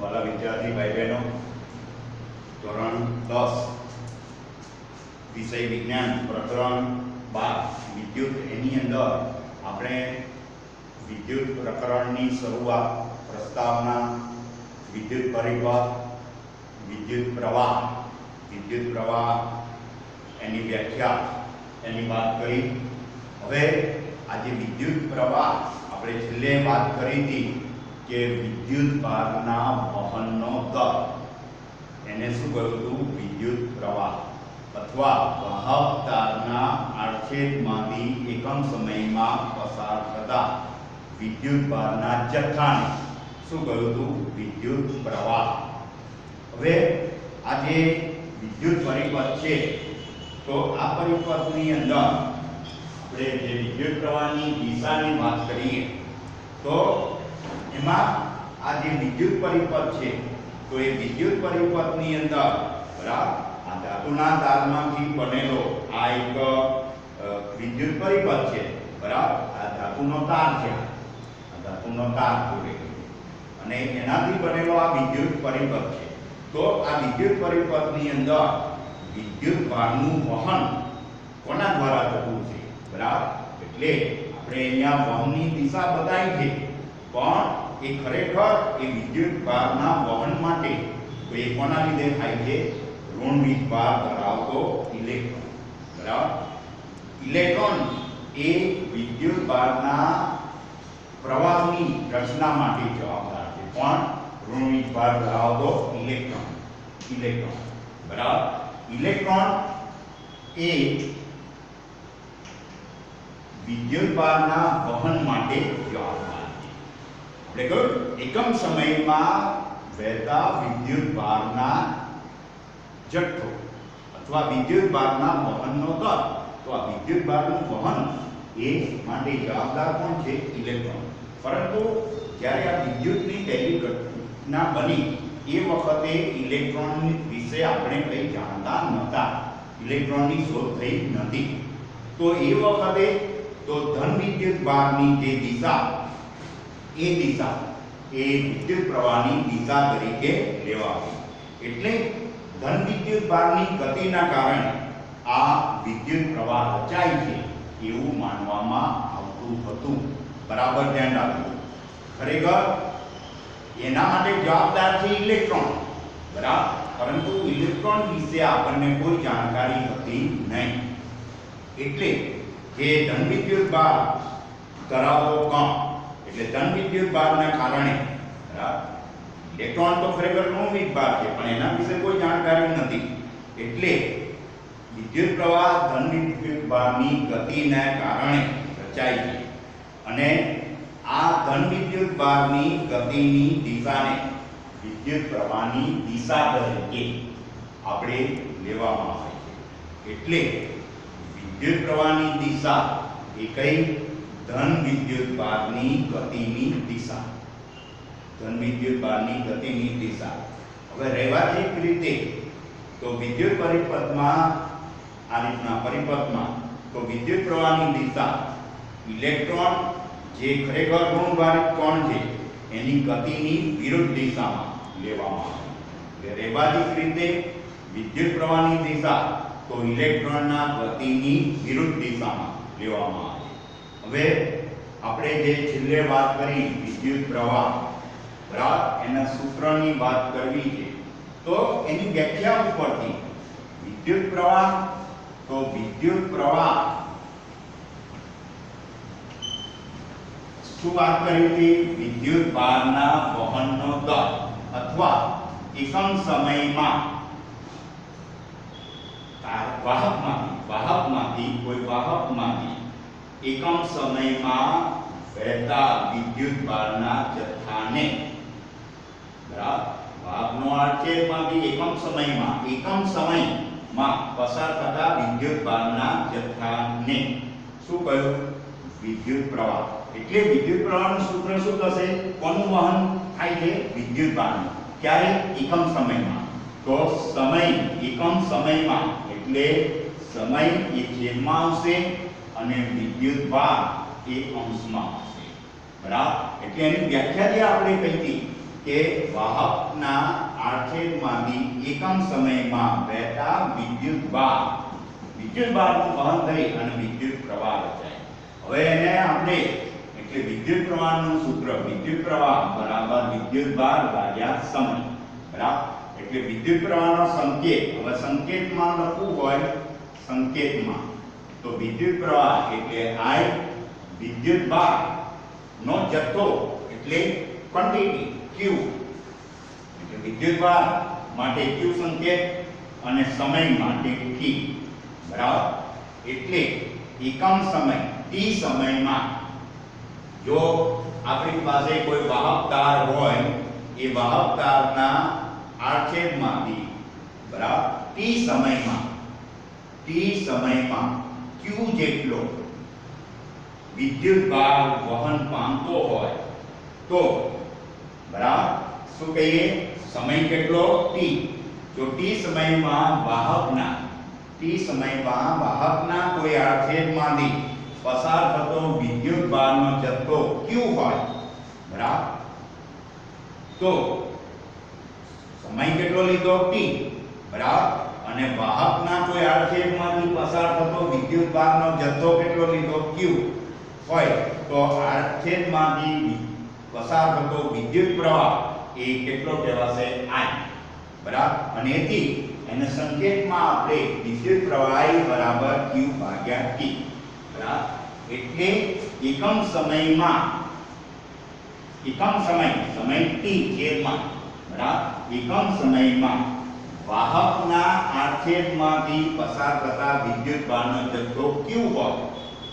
वाला विद्यार्थी भाई बहनों, ધોરણ 10 વિષય વિજ્ઞાન પ્રકરણ 12 વિદ્યુત એની અંદર આપણે વિદ્યુત પ્રકરણની શરૂઆત, પ્રસ્તાવના, વિદ્યુત પરિપથ, વિદ્યુત પ્રવાહ એની વ્યાખ્યા એની વાત કરી। હવે આજે વિદ્યુત પ્રવાહ આપણે છેલ્લે વાત કરી હતી કે વિદ્યુત ભારના વહનનો દર એને શું કહ્યું હતું? વિદ્યુત પ્રવાહ અથવા વાહક તારના આડછેદમાંથી એકમ સમયમાં પસાર થતા વિદ્યુત ભારના જથ્થાને શું કહ્યું હતું? વિદ્યુત પ્રવાહ। હવે આ જે વિદ્યુત પરિપથ છે તો આ પરિપથની અંદર આપણે જે વિદ્યુત પ્રવાહની દિશાની વાત કરીએ તો એમાં આ જે વિદ્યુત પરિપથ છે તો એ વિદ્યુત પરિપથની અંદર બરાબર આ ધાતુના તારમાંથી બનેલો આ એક વિદ્યુત પરિપથ છે બરાબર। આ ધાતુનો તાર છે, આ ધાતુનો તાર જોડે અને એનાથી બનેલો આ વિદ્યુત પરિપથ છે। તો આ વિદ્યુત પરિપથની અંદર વિદ્યુત ભારનું વહન કોના દ્વારા થતું છે બરાબર? એટલે આપણે અહીંયા વહનની દિશા બતાવી છે પણ એ ખરેખર એ વિદ્યુત ભારના વહન માટે તો એ કોના લીધે થાય છે? ઋણ વીજભાર ધરાવતો ઇલેક્ટ્રોન બરાબર। ઇલેક્ટ્રોન એ વિદ્યુત ભારના પ્રવાહની રચના માટે જવાબદાર છે પણ ઋણ વીજભાર ધરાવતો ઇલેક્ટ્રોન બરાબર। ઇલેક્ટ્રોન એ વિદ્યુત ભારના વહન માટે જવાબદાર છે। એટલે કે એકમ સમયમાં વહેતા વિદ્યુત ભારના જથ્થો અથવા વિદ્યુત ભારના વહનનો દર, તો આ વિદ્યુત ભારનું વહન એ માટે જવાબદાર કોણ છે? ઇલેક્ટ્રોન। પરંતુ જ્યારે આ વિદ્યુતની પહેલી ઘટના બની એ વખતે ઇલેક્ટ્રોન વિશે આપણે કંઈ જાણતા નહોતા, ઇલેક્ટ્રોનની શોધ થઈ નથી। તો એ વખતે તો ધન વિદ્યુત ભારની જે દિશા એ વિદ્યુત પ્રવાહની દિશા તરીકે લેવાતી। એટલે ધન વિદ્યુત ભારની ગતિના કારણે આ વિદ્યુત પ્રવાહ રચાય છે એવું માનવામાં આવતું હતું બરાબર। ધ્યાન રાખજો, ખરેખર એના માટે જવાબદાર છે ઇલેક્ટ્રોન બરાબર, પરંતુ ઇલેક્ટ્રોન વિશે આપણને કોઈ જાણકારી હતી નહીં। એટલે જે ધન વિદ્યુત ભાર ધરાવતો કણ એટલે ધન વિદ્યુત ભારના કારણે બરાબર, ઇલેક્ટ્રોન તો ખરેખર ઋણ વીજભાર છે પણ એના વિશે કોઈ જાણકારી નથી। એટલે વિદ્યુત પ્રવાહ ધન વિદ્યુત ભારની ગતિને કારણે રચાય છે અને આ ધન વિદ્યુત ભારની ગતિની દિશાને વિદ્યુત પ્રવાહની દિશા તરીકે આપણે લેવામાં આવે છે। એટલે વિદ્યુત પ્રવાહની દિશા એ કઈ? ધન વિદ્યુત ભારની ગતિની દિશા, ધન વિદ્યુત ભારની ગતિની દિશા। હવે રૈવાચિક રીતે તો વિદ્યુત પરિપથમાં આ રીતના પરિપથમાં તો વિદ્યુત પ્રવાહની દિશા ઇલેક્ટ્રોન જે ખરેખર ઋણભારિત કણ છે એની ગતિની વિરુદ્ધ દિશામાં લેવામાં આવે। એટલે રૈવાચિક રીતે વિદ્યુત પ્રવાહની દિશા તો ઇલેક્ટ્રોનના ગતિની વિરુદ્ધ દિશામાં લેવામાં આવે। હવે આપણે જે છેલ્લે વાત કરી વિદ્યુત પ્રવાહ બરાબર, એના સૂત્રની વાત કરવી છે તો એની વ્યાખ્યા ઉપરથી વિદ્યુત પ્રવાહ તો વિદ્યુત પ્રવાહ શું વાત કરી હતી? વિદ્યુત ભારના વહનનો દર અથવા એકમ સમયમાં વાહકમાંથી એકમ સમયમાં વહેતા વિદ્યુત ભારના જથ્થાને બરાબર, વાહકનો આડછેદમાંથી એકમ સમયમાં પસાર થતા વિદ્યુત ભારના જથ્થાને શું કહ્યું? વિદ્યુત પ્રવાહ। એટલે વિદ્યુત પ્રવાહનું સૂત્ર શું થશે? કોનું વહન થાય છે? વિદ્યુત ભારનું। ક્યારે? એકમ સમયમાં। તો સમય એકમ સમયમાં એટલે સમય એ છેદમાં આવશે અને વિદ્યુત ભાર એ અંશમાં આવશે બરાબર। એટલે એની વ્યાખ્યા જે આપણે કહી હતી કે વાહકના આડછેદમાંથી એકમ સમયમાં વહેતા વિદ્યુતભારનું વહન થઈ અને વિદ્યુત પ્રવાહ રચાય. હવે એને આપણે એટલે વિદ્યુત પ્રવાહનું સૂત્ર વિદ્યુત પ્રવાહ બરાબર વિદ્યુતભાર ભાગ્યા સમય. બરાબર, એટલે વિદ્યુત પ્રવાહનો સંકેત હવે સંકેતમાં લખવું હોય સંકેતમાં તો વિદ્યુત પ્રવાહ એટલે I વિદ્યુતભાર નો જથ્થો એટલે ક્વોન્ટિટી Q એટલે વિદ્યુતભાર માટે Q સંકેત અને સમય માટે T. બરાબર, એટલે એકમ સમય T સમયમાં જો આપણી પાસે કોઈ વાહક તાર હોય એ વાહક તારના આડછેદમાંથી બરાબર T સમયમાં Q જેટલો વિદ્યુતભાર વહન પામતો હોય તો બરાબર શું કહીએ સમય કેટલો T. જો T સમયમાં વાહકના કોઈ આડછેદમાંથી પસાર થતો વિદ્યુતભારનો જથ્થો Q હોય બરાબર તો સમય કેટલો લીધો T બરાબર અને વાહકના કોઈ આડછેદમાંથી પસાર થતો વિદ્યુતભારનો જથ્થો કેટલો લીધો Q હોય તો આડછેદમાંથી પસાર થતો વિદ્યુત પ્રવાહ એ કેટલો કહેવાશે I. બરાબર, અને એથી એને સંકેતમાં આપણે વિદ્યુત પ્રવાહ I બરાબર Q ભાગ્યા T. બરાબર, એટલે એકમ સમય T છેદમાં બરાબર એકમ સમયમાં વાહકના આડછેદમાંથી પસાર થતા વિદ્યુતભારનો જથ્થો Q હોય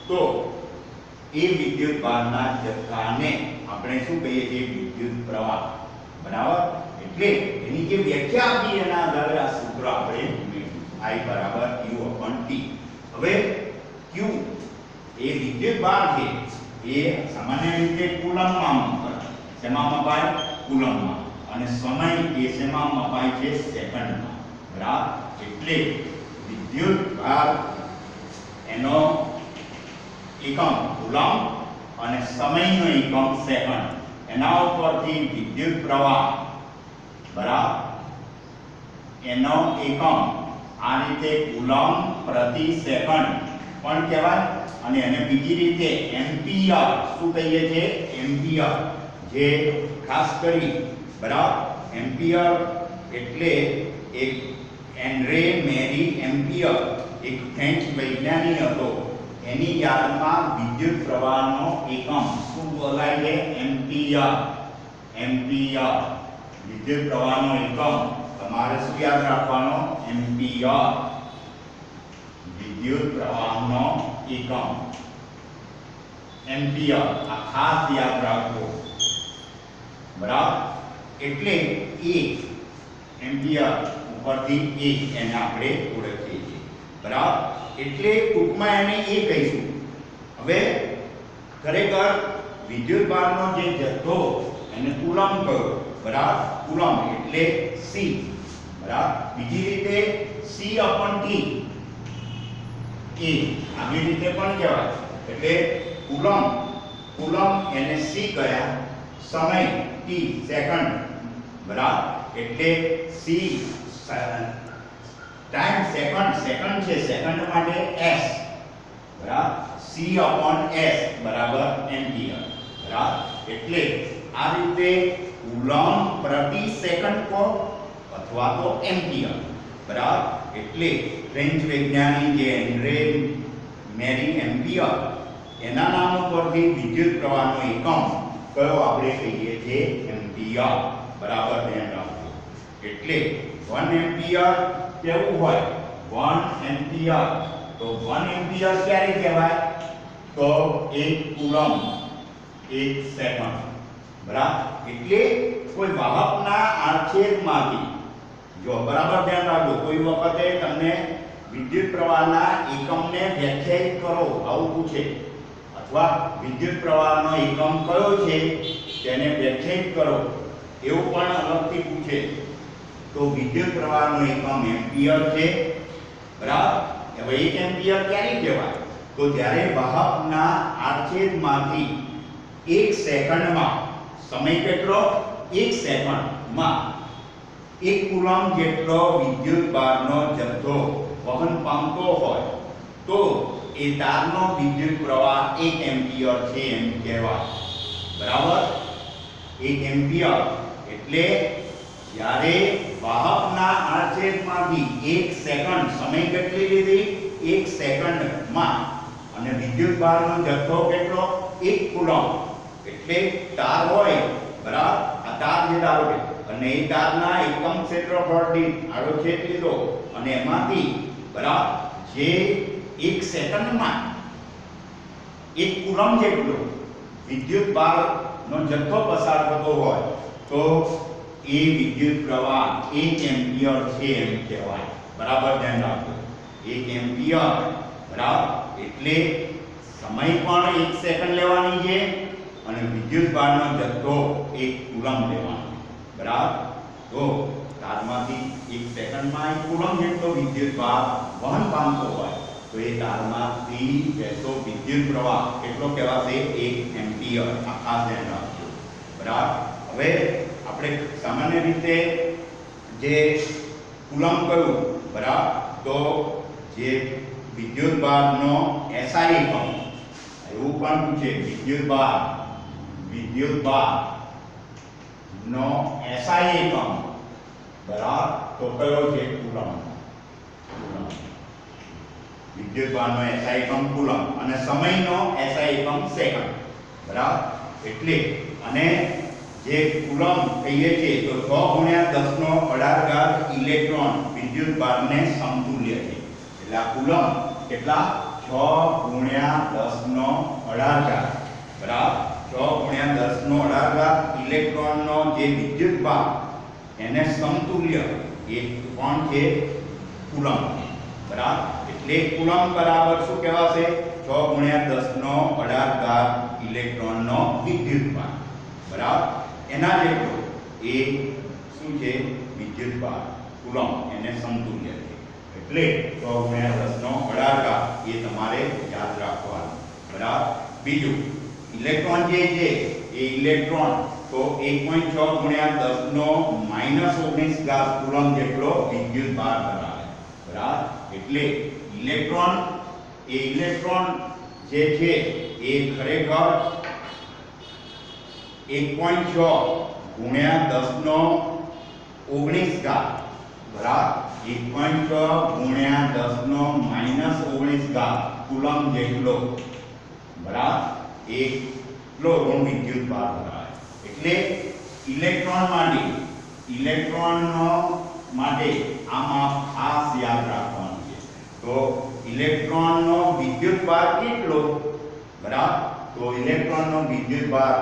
તો એ વિદ્યુતભારના જથ્થાને આપણે શું કહીએ છીએ વિદ્યુત પ્રવાહ. બરાબર, એટલે એની જે વ્યાખ્યા આપી એના આધારે આ સૂત્ર આપણે I બરાબર Q upon T. હવે Q એ વિદ્યુતભાર છે એ સામાન્ય રીતે કુલમ્બમાં મપાય. શેમાં મપાય? કુલમ્બમાં. અને સમય એ શેમાં મપાય છે? સેકન્ડમાં. બરાબર, એટલે વિદ્યુતભાર એનો એકમ કુલમ્બ અને સમયનો એકમ સેકન્ડ. એના ઉપરથી વિદ્યુત પ્રવાહ બરાબર એનો એકમ આ રીતે કુલમ્બ પ્રતિ સેકન્ડ પણ કહેવાય અને એને બીજી રીતે એમ્પિયર શું કહીએ છીએ? એમ્પિયર, જે ખાસ કરી બરાબર એમ્પિયર એટલે એક એન્ડ્રે મેરી એમ્પિયર એક ફ્રેન્ચ વૈજ્ઞાનિક હતો. એની યાદમાં વિદ્યુત પ્રવાહનો એકમ શું બોલાય છે? એમ્પિયર. વિદ્યુત પ્રવાહનો એકમ તમારે શું યાદ રાખવાનો? એમ્પિયર. વિદ્યુત પ્રવાહનો એકમ એમ્પિયર, આ ખાસ યાદ રાખો. બરાબર, એટલે એ એમ્પિયર ઉપરથી એને આપણે ઓળખીએ છીએ. બરાબર, એટલે ટૂંકમાં એને એ કહીશું. હવે ખરેખર વિદ્યુતભારનો જે જથ્થો એને કુલમ્બ કહ્યો. બરાબર, કુલમ્બ એટલે C. બરાબર, બીજી રીતે C upon T એ આવી રીતે પણ કહેવાય. એટલે કુલમ્બ એને C કહ્યા, સમય T સેકન્ડ. બરાબર, એટલે C ટાઈમ સેકન્ડ છે, સેકન્ડ માટે S. બરાબર, C upon S બરાબર એમ્પિયર. બરાબર, એટલે આ રીતે કુલમ્બ પ્રતિ સેકન્ડ કો અથવા તો એમ્પિયર. બરાબર, એટલે ફ્રેન્ચ વૈજ્ઞાનિક જે એન્ડ્રે મેરી એમ્પિયર એના નામ પરથી વિદ્યુત પ્રવાહનો એકમ કયો આપણે કહીએ છીએ? એમ્પિયર. બરાબર, ધ્યાન રાખજો. એટલે 1 એમ્પિયર કેવું હોય? 1 એમ્પિયર તો 1 એમ્પિયર ક્યારે કહેવાય? તો 1 કુલમ્બ 1 સેકન્ડ. બરાબર, એટલે કોઈ વાહકના આડછેદમાંથી જો બરાબર ધ્યાન રાખજો, કોઈ વખતે તમને વિદ્યુત પ્રવાહના એકમને વ્યાખ્યાયિત કરો આવું પૂછે અથવા વિદ્યુત પ્રવાહનો એકમ કયો છે તેને વ્યાખ્યાયિત કરો એવું પણ અલગથી પૂછે તો વિદ્યુત પ્રવાહનો એકમ એમ્પિયર છે. બરાબર, હવે 1 એમ્પિયર ક્યારે કહેવાય? તો જ્યારે વાહકના આડછેદમાંથી 1 સેકન્ડમાં સમય કેટલો? T 1 સેકન્ડમાં 1 કુલમ જેટલો વિદ્યુત ભારનો જથ્થો વહન પામતો હોય તો એ તારનો વિદ્યુત પ્રવાહ 1 એમ્પિયર છે એમ કહેવાય. બરાબર? 1 એમ્પિયર એટલે જ્યારે વાહકના આડછેદમાંથી 1 સેકન્ડ સમય કેટલી લીધી? 1 સેકન્ડમાં અને વિદ્યુત ભારનો જથ્થો કેટલો? 1 કુલમ. એટલે તાર હોય, બરાબર? આ તાર જે ધારો કે અને એ તારના એકમ ક્ષેત્રફળ દીઠ આડોછેદ લીધો અને એમાંથી બરાબર જે 1 સેકન્ડમાં 1 કુલમ જેટલો વિદ્યુત ભારનો જથ્થો પસાર થતો હોય તો એ વિદ્યુત પ્રવાહ 1 એમ્પિયર છે એમ કહેવાય. બરાબર? ધ્યાન રાખજો. 1 એમ્પિયર, બરાબર? એટલે સમય પણ 1 સેકન્ડ લેવાની છે અને વિદ્યુત ભારનો જથ્થો 1 કુલમ લેવાનો. બરાબર? તો તારમાંથી 1 સેકન્ડમાં 1 કુલમ જેટલો વિદ્યુત ભાર વહન પામતો હોય તો એ તારમાંથી વહેતો વિદ્યુત પ્રવાહ કેટલો કહેવાશે? 1 એમ્પિયર. આ ખાસ ધ્યાન રાખજો. બરાબર? હવે આપણે સામાન્ય રીતે જે કુલમ કહ્યું, બરાબર, તો જે વિદ્યુત ભારનો SI એકમ એવું પણ પૂછે. વિદ્યુત ભારનો SI એકમ, બરાબર, તો કયો છે? કુલમ. વિદ્યુત ભારનો SI એકમ કુલમ અને સમયનો SI એકમ સેકન્ડ. બરાબર? એટલે અને જે કુલમ કહીએ છીએ તો 6 × 1018 ઇલેક્ટ્રોન વિદ્યુત ભારને સમતુલ્ય છે. એટલે આ કુલમ કેટલા? 6 × 1018, બરાબર? 6 × 1018 ઇલેક્ટ્રોનનો જે વિદ્યુત ભાર એને સમતુલ્ય એ કોણ છે? કુલમ. બરાબર? એટલે કુલમ બરાબર શું કહેવાશે? 6 × 1018 ઇલેક્ટ્રોનનો વિદ્યુત ભાર. બરાબર? એના જેટલો એ શું છે? વિદ્યુત ભાર કુલમ એને સમતુલ્ય છે. એટલે 6 × 1018 એ તમારે યાદ રાખવાનું. બરાબર? બીજું ઇલેક્ટ્રોન જે છે એ ઇલેક્ટ્રોન તો 1.6 × 10⁻⁻19 કુલમ જેટલો વિદ્યુત ભાર ધરાવે. બરાબર? એટલે ઇલેક્ટ્રોન જે છે એ ખરેખર 1.6 × 10⁻19, બરાબર? 1.6 × 10⁻⁻19 કુલમ જેટલો, બરાબર, એટલો ઋણ વિદ્યુત ભાર ધરાવે. એટલે ઇલેક્ટ્રોનનો માટે આમાં ખાસ યાદ રાખવાનું છે. તો ઇલેક્ટ્રોનનો વિદ્યુત ભાર કેટલો? બરાબર? તો ઇલેક્ટ્રોનનો વિદ્યુત ભાર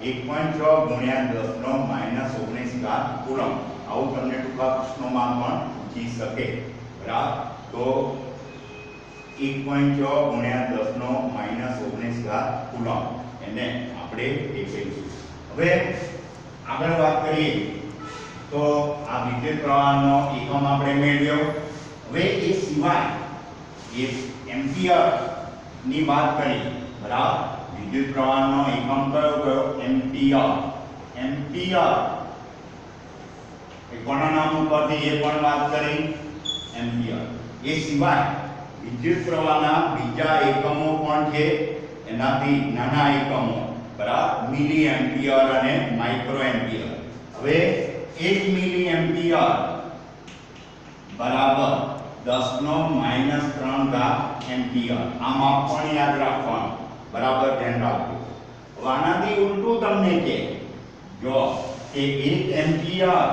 1.6 × 10⁻⁻19 કુલમ. આવું તમને ટૂંકા પ્રશ્નોમાં પણ પૂછી શકે. બરાબર? તો 1.6 × 10⁻⁻19 કુલમ એને આપણે એ કહીશું. હવે આગળ વાત કરીએ તો આ વિદ્યુત પ્રવાહનો એકમ આપણે મેળવ્યો. હવે એ સિવાય એ એમ્પિયર ની વાત કરી. બરાબર? વિદ્યુત પ્રવાહનો એકમ કયો? એમ્પિયર. કોના નામ ઉપરથી એ પણ વાત કરી? એમ્પિયર. એ સિવાય વિદ્યુત પ્રવાહના બીજા એકમો પણ છે, એનાથી નાના એકમો. બરાબર? મિલી એમ્પિયર અને માઇક્રો એમ્પિયર. હવે 1 મિલી એમ્પિયર બરાબર 10⁻³ એમ્પિયર. આ માપ પણ યાદ રાખવાનું. બરાબર? ધ્યાન રાખજો. હવે આનાથી ઉલટું તમને કે જો કે 1 એમ્પિયર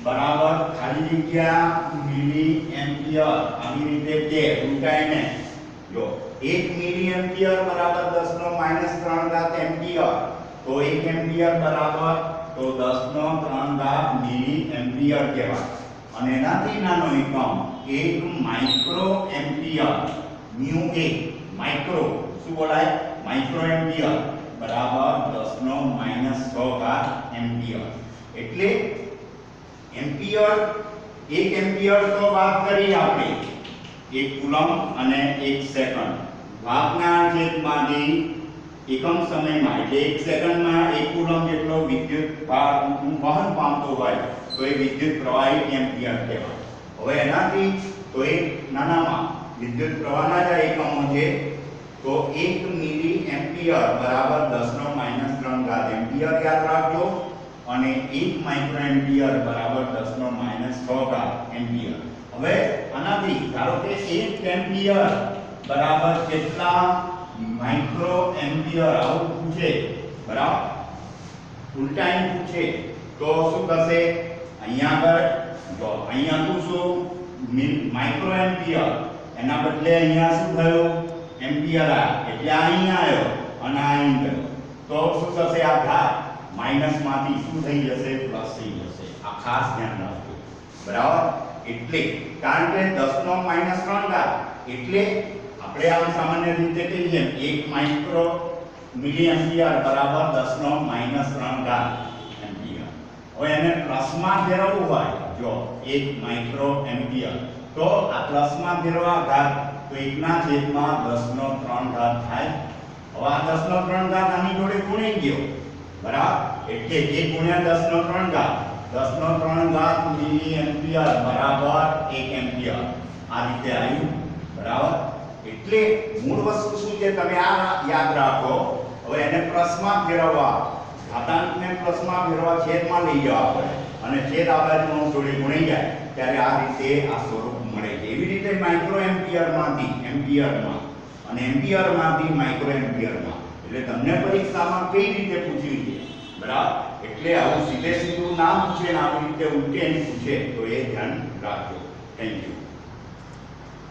બરાબર ખાલી જગ્યા મિલી એમ્પિયર આવી રીતે કે ઉલટાઈને જો 1 મિલી એમ્પિયર બરાબર 10⁻³ એમ્પિયર તો 1 એમ્પિયર બરાબર તો 10⁻³ મિલી એમ્પિયર કહેવાય. અને એનાથી નાનો એકમ 1 માઇક્રો એમ્પિયર μA માઇક્રો શું બોલાય? માઇક્રો એમ્પિયર બરાબર 10⁻⁶ એમ્પિયર. એટલે એમ્પિયર 1 એમ્પિયર તો વાત કરી આપણે 1 કુલમ અને 1 સેકન્ડ. ભાગના છેદમાંથી એકમ સમયમાં એટલે 1 સેકન્ડમાં 1 કુલમ જેટલો વિદ્યુત વહન પામતો હોય તો એ વિદ્યુત પ્રવાહી એમ્પિયર કહેવાય. હવે એનાથી તો એક નાનામાં વિદ્યુત પ્રવાહના જે એકમો છે તો 1 મિલી એમ્પિયર બરાબર 10⁻³ એમ્પિયર યાદ રાખજો અને 1 માઇક્રો એમ્પિયર બરાબર 10⁻⁶ એમ્પિયર. હવે આનાથી ધારો કે 1 એમ્પિયર બરાબર કેટલા માઇક્રો એમ્પિયર આવું પૂછે બરાબર ઉલટાઈ પૂછે તો શું થશે? અહીંયા આગળ જો અહીંયા તું શું માઇક્રો એમ્પિયર એના બદલે અહીંયા શું થયું એમ્પિયર આ એટલે આ અહીંયા આવ્યો અને આ અહીં ગયો તો શું થશે? આ ઘાત માઈનસ માંથી શું થઈ જશે? પ્લસ થઈ જશે. આ ખાસ ધ્યાન રાખજો બરાબર. એટલે કારણ કે 10⁻³ એટલે આપણે આમ સામાન્ય રીતે કહીએ 1 માઇક્રો મિલી એમ્પિયર બરાબર 10⁻³ એમ્પિયર. હવે એને પ્લસમાં ફેરવવું હોય જો 1 માઇક્રો એમ્પિયર તો આ પ્લસમાં ફેરવવા ઘાત તો 1/10⁻³ થાય. હવે આ 10⁻³ આની જોડે ગુણી ગયો બરાબર એટલે 1 * 10⁻³ મિલી એમ્પિયર બરાબર 1 એમ્પિયર આ રીતે આવ્યું બરાબર. એટલે મૂળ વસ્તુ શું છે તમે આ યાદ રાખો. હવે એને પ્લસમાં ફેરવવા ઘાતાંકને પ્લસમાં ફેરવવા છેદમાં લઈ જવા પડે અને છેદ આ બાજુનો જોડે ગુણી જાય ત્યારે આ રીતે આ સ્વરૂપ મળે છે. એવી રીતે માઇક્રો એમ્પિયરમાંથી એમ્પિયરમાં અને એમ્પિયરમાંથી માઇક્રો એમ્પિયરમાં એટલે તમને પરીક્ષામાં કઈ રીતે પૂછ્યું છે બરાબર. એટલે આવું સીધે સીધું ના પૂછે ને આવી રીતે ઉલટે પૂછે તો એ ધ્યાન રાખજો. Thank you.